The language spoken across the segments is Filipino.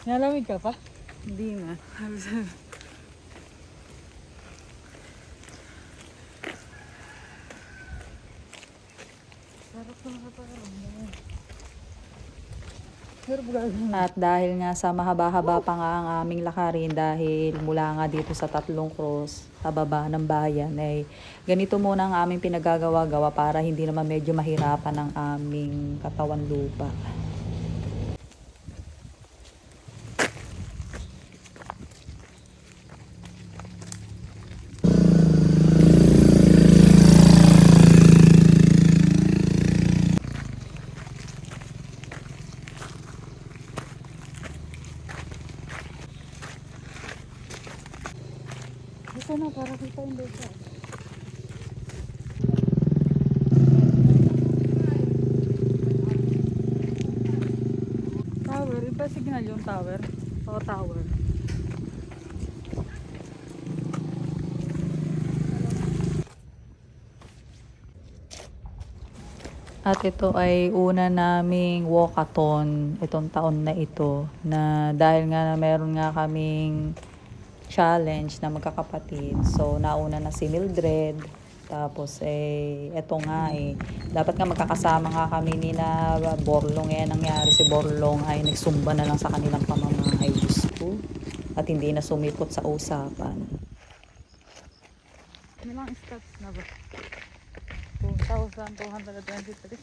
Nalamig ka pa? Hindi nga. Sarap na nakapakaramdam. At dahil nga sa mahaba-haba pa nga ang aming lakarin dahil mula nga dito sa Tatlong Cross, sa baba ng bayan, ay ganito muna ang aming pinagagawa-gawa para hindi naman medyo mahirapan ang aming katawan lupa. Ito na, para kita yung desa. Tower, iba signal yung tower. O tower. At ito ay una naming walkathon itong taon na ito na dahil nga meron nga kaming challenge na magkakapatid. So nauna na si Mildred, tapos eto nga dapat nga magkakasama nga kami ni na Borlong. Nangyari si Borlong ay nagsumba na lang sa kanilang pamamahay, Diyos ko, at hindi na sumipot sa usapan. Ilang steps na ba? 2,223.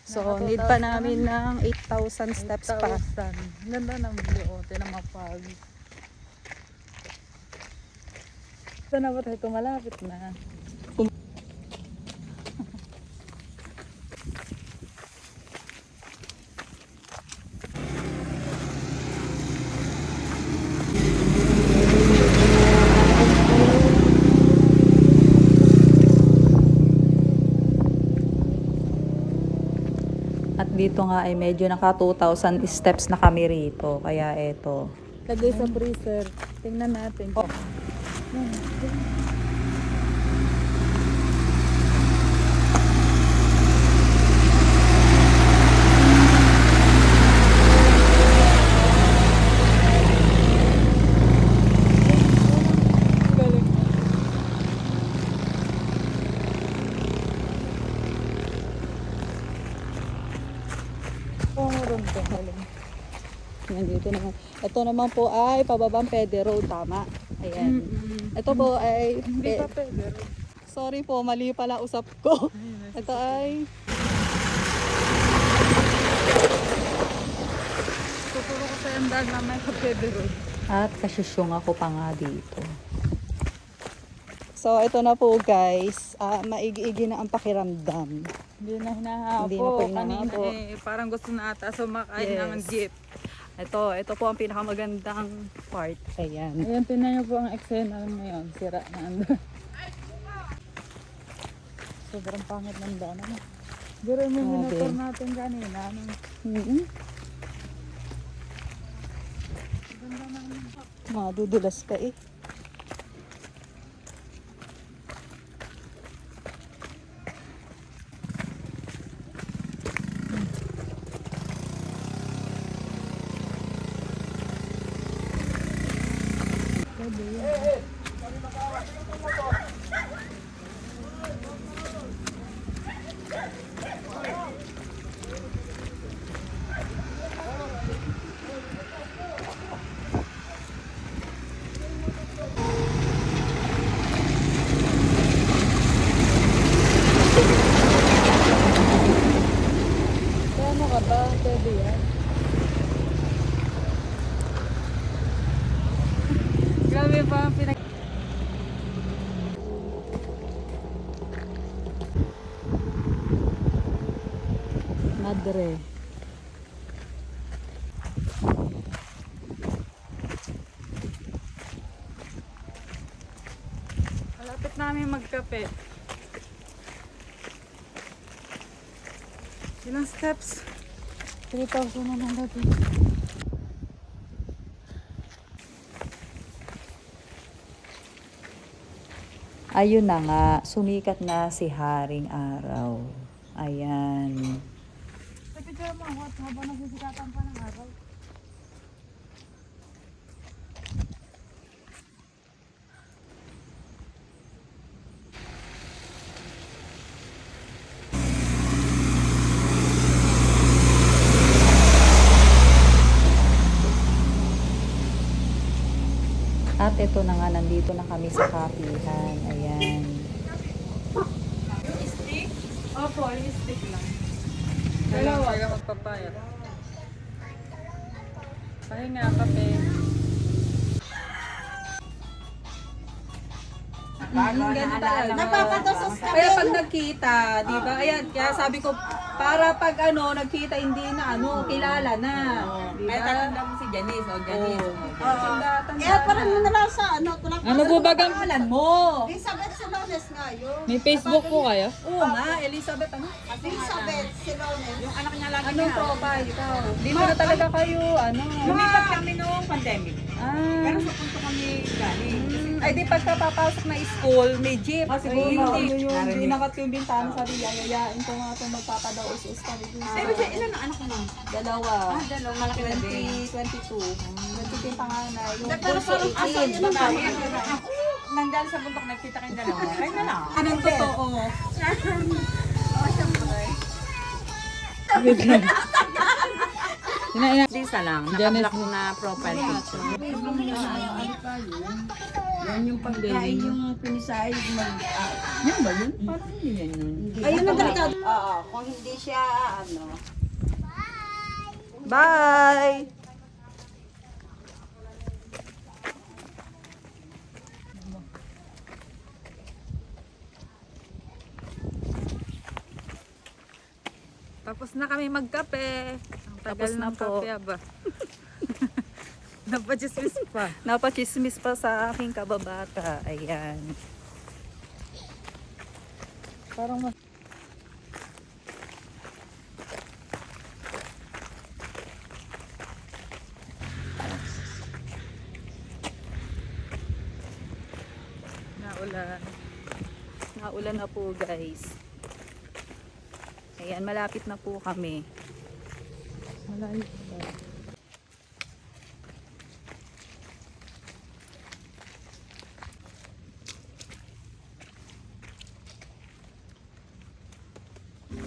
So need pa namin ng 8,000 steps pa. 8,000. Ganda ng view. Tinan mapag. Ito na ba tayo? Malapit na. At dito nga ay medyo naka 2,000 steps na kami rito. Kaya eto. Lagay sa freezer. Tingnan natin. Oh. Nandito naman. Ito naman po ay pababang Pede Road, tama. Ayan. Ito po ay Hindi pa pwede. sorry po, mali pala usap ko. Ito ay Tuturo ko sa yung daan namin sa Pwede Road. at kasyusyong ako pa nga dito. So ito na po guys, maigi-igi na ang pakiramdam. Hindi na hinahapo. Hindi na po hinahapo. Kanina parang gusto na ata sumakay Yes. ng jeep. Ito po ang pinakamagandang part. Ayan. Ayan, tinan niyo po ang eksena ngayon. Sira na andun. Sobrang pangit ng daan. Pero may Grabe. minotor natin kanina. Madudulas ka eh. Ano ka ba? Pwede yan. Grabe pa ang pinag... Madre. Malapit namin magkape. Ilang steps? 3,000 na lang dati. Ayun na nga, sumikat na si Haring Araw. Ayan. Sa picture mo, habang nagsisikatan pa ng araw. At ito na nga, nandito na kami sa kapihan. Ayan. Stick? Opo, yung stick lang. Dalawa. Kaya magpapaya. Pahinga, kape. Ganun talaga. Napapatos sa kaya pag nagkita, di ba? Ayan, kaya sabi ko, para pag nagkita, hindi na kilala na. Di ba? Tatanda mo si Janice, o Janice. Kaya parang mo na lang sa tulak Ano po ba pangalan mo? Elizabeth Silones nga yun. May Facebook po kayo? Oo nga, Elizabeth ano? Elizabeth Silones. Yung anak niya lagi Anong profile ikaw? Dito na talaga kayo, Lumipat kami noong pandemic. Pero Ah. sa punto kami galing. Ay di pagka papasok na school, may jeep. Ah, siguro Ay, na, hindi. narinig. Dinakat ko yung bintana, sabi yayayain ko nga ito magpapadaw is sabi ko. Eh, kasi ilan ang anak mo? Dalawa. Dalawa. Malaki na din. 22. 22 yung panganay. Yung Pero bunso, parang asa 18. yun ang Dahil nandyan sa bundok, nagkita kayong dalawa. Kayo na lang. Anong totoo? Isa lang. Janice. Nakablock mo na profile picture. Yan yung Kain yung pinisay. Yan ba yun? Parang hindi yan yun. Ayun ang delikado. Oo, kung hindi siya Bye! Tapos na kami magkape. Ang tagal Tapos na ng po. kape ba? Napachismis pa. Napachismis pa sa aking kababata. Ayan. Parang mas... Naulan. Naulan na po guys. Ayan, malapit na po kami. Malayo pa.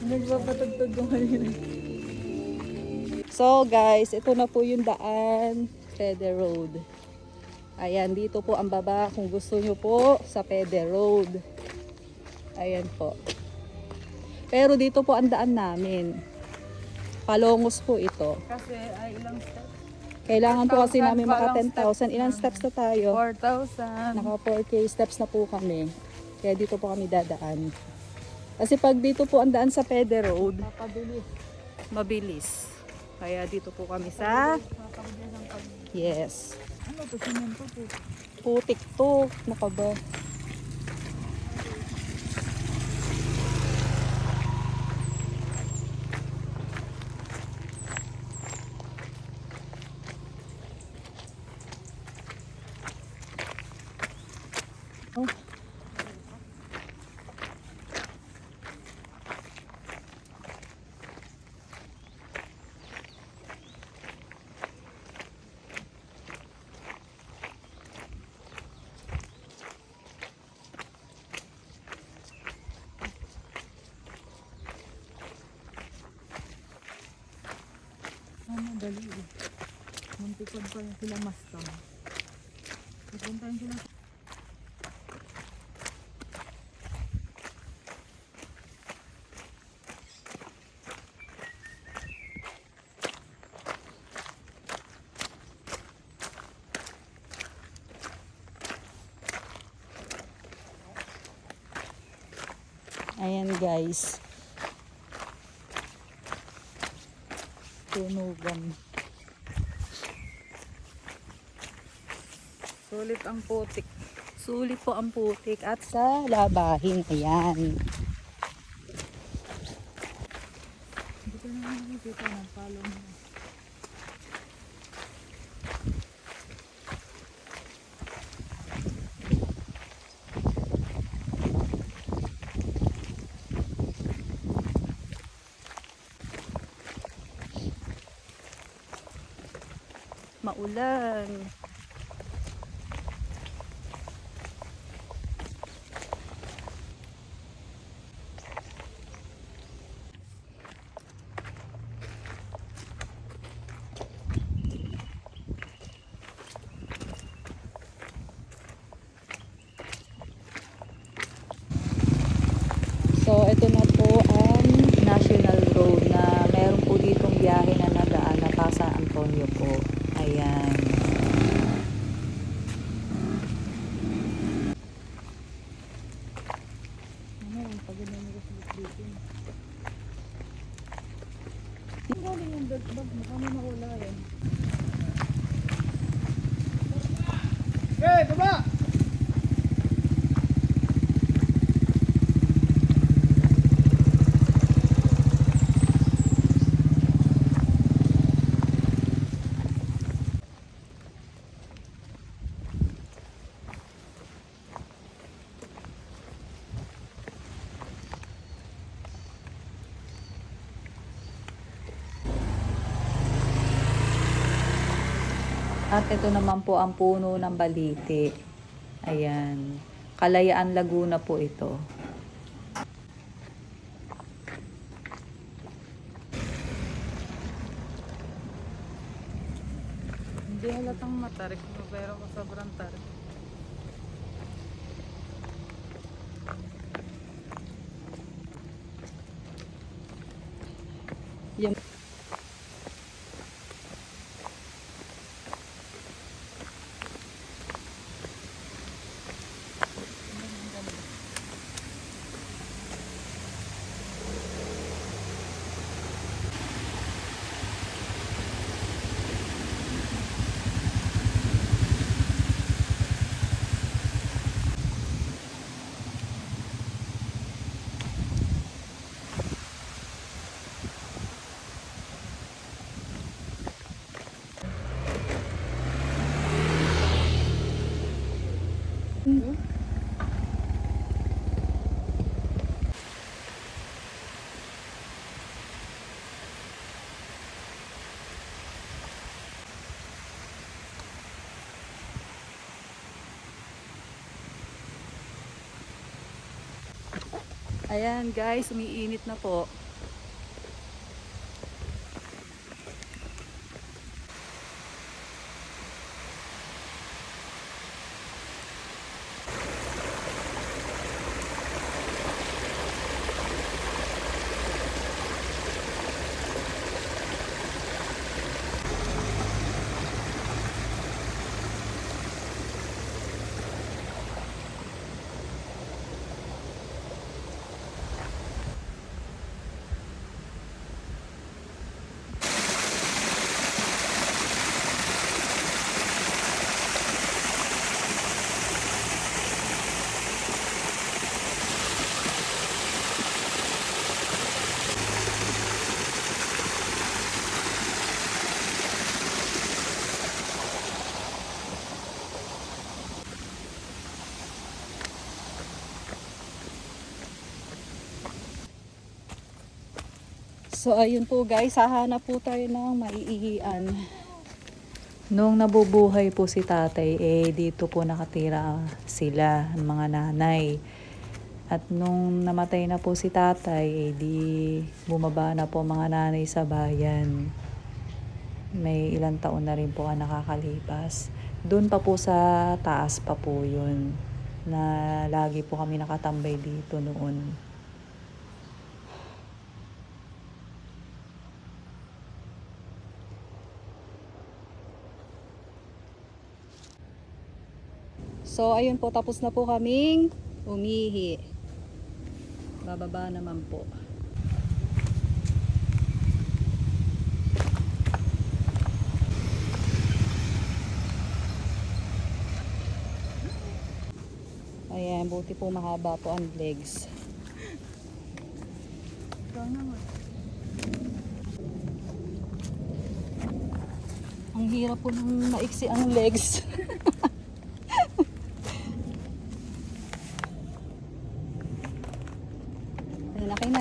Nagpapatagtag ko kanina. So guys, ito na po yung daan, Pede Road. Ayan, dito po ang baba kung gusto nyo po sa Pede Road. Ayan po. Pero dito po ang daan namin. Palongos po ito. Kasi ay ilang steps? Kailangan po kasi 4,000 namin maka palang 10,000. Ilang steps na tayo? 4,000. Naka 4K steps na po kami. Kaya dito po kami dadaan. Kasi pag dito po ang daan sa Pede Road, Papabilis. mabilis. Kaya dito po kami sa... Yes. Ano to? Simento po. Putik to. Naka ba? Oh. Ano, dali eh. Muntikon pa yung sila Mustang. Pupuntahin sila. Ayan guys. Tunugan. Sulit ang putik. Sulit po ang putik at sa labahin. Ayan. Hindi ko naman nakikita ng palo mo. Maulan. ito na po ang National Road na meron po ditong biyahe na nadaan na pa San Antonio po. Ayan. Ano, pag ganyan mo kasi dito. Ang galing yung belt bag mo, kami nakula yan. Okay, baba! At ito naman po ang puno ng baliti. Ayan. Kalayaan Laguna po ito. Hindi halatang matarik mo, pero sobrang tarik. Yung Ayan guys, umiinit na po. So ayun po guys, hahanap po tayo ng maiihian. Nung nabubuhay po si tatay, dito po nakatira sila, ang mga nanay. At nung namatay na po si tatay, di bumaba na po mga nanay sa bayan. May ilang taon na rin po ang nakakalipas. Doon pa po sa taas pa po yun, na lagi po kami nakatambay dito noon. So, ayun po, tapos na po kaming umihi. Bababa naman po. Ayan, buti po mahaba po ang legs. Ikaw naman. Ang hirap po ng maiksi ang legs. Laki na.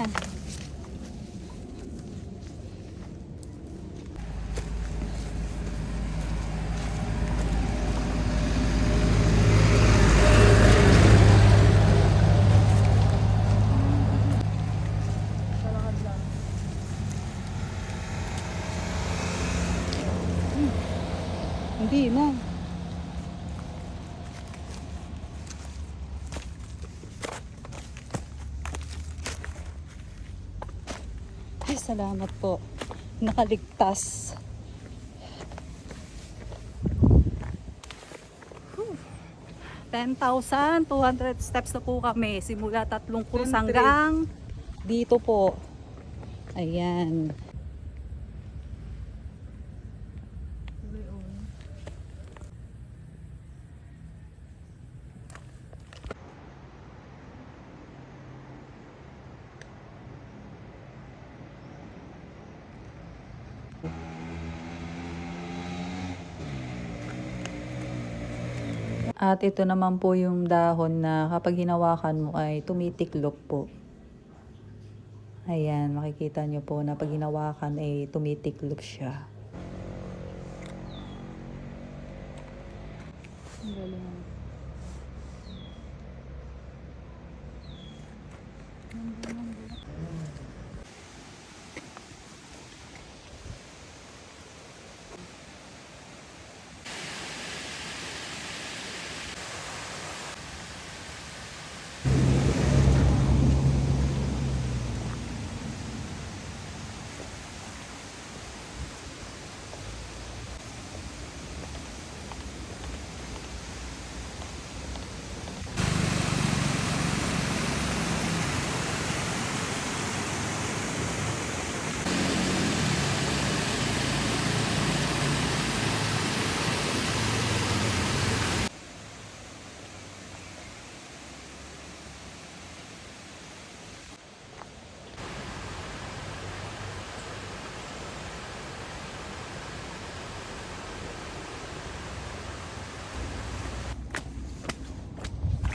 Salakad lang. Hindi na. salamat po. Nakaligtas. 10,200 steps na po kami. Simula 3 krus hanggang dito po. Ayan. At ito naman po yung dahon na kapag hinawakan mo ay tumitiklop po. Ayan, makikita nyo po na pag hinawakan ay tumitiklop siya. Ang galing.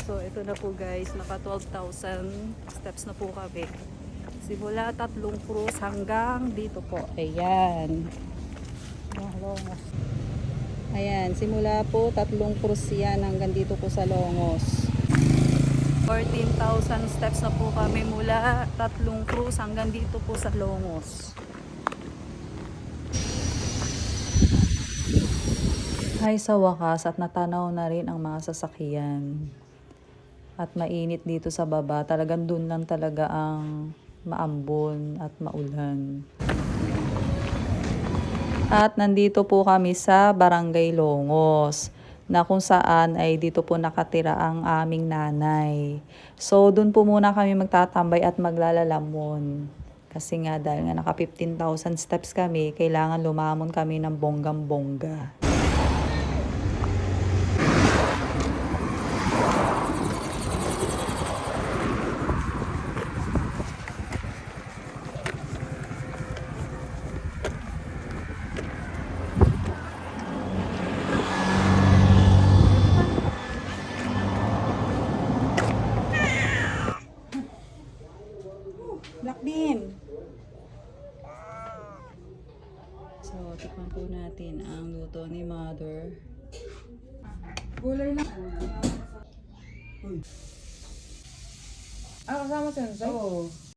So, ito na po guys, naka 12,000 steps na po kami. Simula 3 krus hanggang dito po. Ayan. Ayan, simula po 3 krus yan hanggang dito po sa Longos. 14,000 steps na po kami mula 3 krus hanggang dito po sa Longos. Ay sa wakas at natanaw na rin ang mga sasakyan. At mainit dito sa baba. Talagang dun lang talaga ang maambon at maulan. At nandito po kami sa Barangay Longos, na kung saan ay dito po nakatira ang aming nanay. So dun po muna kami magtatambay at maglalalamon. Kasi nga dahil nga naka 15,000 steps kami, kailangan lumamon kami ng bonggang-bongga. Black bean. So, tikman po natin ang luto ni Mother. Gulay lang. Ah, kasama sensei? Oo.